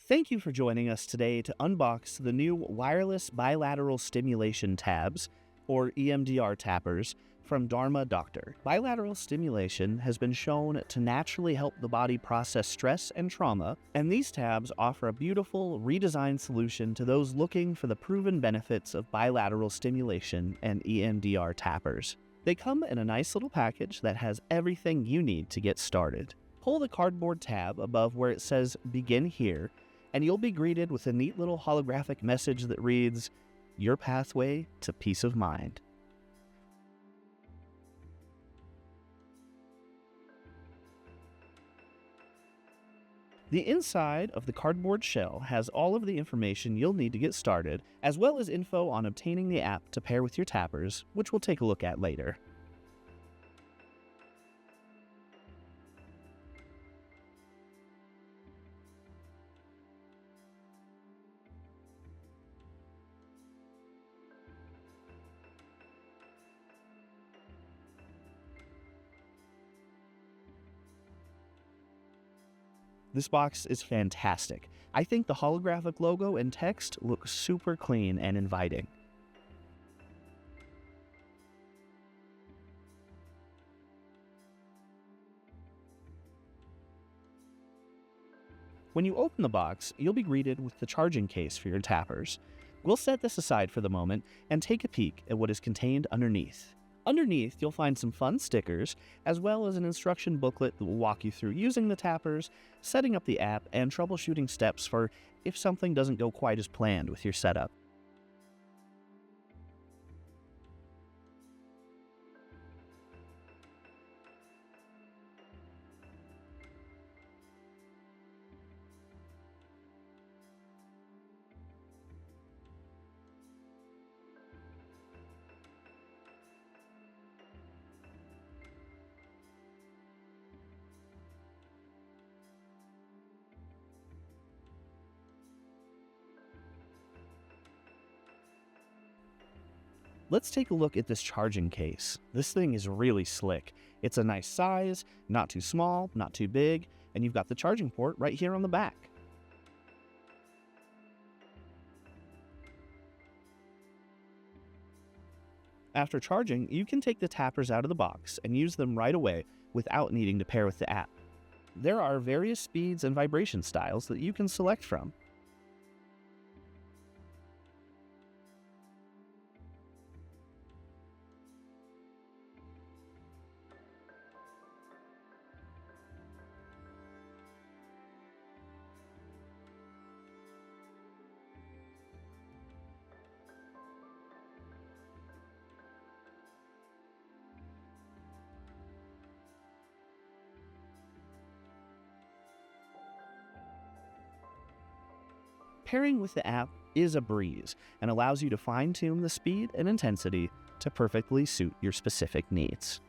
Thank you for joining us today to unbox the new wireless bilateral stimulation tabs, or EMDR tappers, from Dharma Dr. Bilateral stimulation has been shown to naturally help the body process stress and trauma, and these tabs offer a beautiful, redesigned solution to those looking for the proven benefits of bilateral stimulation and EMDR tappers. They come in a nice little package that has everything you need to get started. Pull the cardboard tab above where it says "Begin Here," and you'll be greeted with a neat little holographic message that reads, "Your pathway to peace of mind." The inside of the cardboard shell has all of the information you'll need to get started, as well as info on obtaining the app to pair with your tappers, which we'll take a look at later. This box is fantastic. I think the holographic logo and text look super clean and inviting. When you open the box, you'll be greeted with the charging case for your tappers. We'll set this aside for the moment and take a peek at what is contained underneath. Underneath, you'll find some fun stickers, as well as an instruction booklet that will walk you through using the tappers, setting up the app, and troubleshooting steps for if something doesn't go quite as planned with your setup. Let's take a look at this charging case. This thing is really slick. It's a nice size, not too small, not too big, and you've got the charging port right here on the back. After charging, you can take the tappers out of the box and use them right away without needing to pair with the app. There are various speeds and vibration styles that you can select from. Pairing with the app is a breeze and allows you to fine-tune the speed and intensity to perfectly suit your specific needs.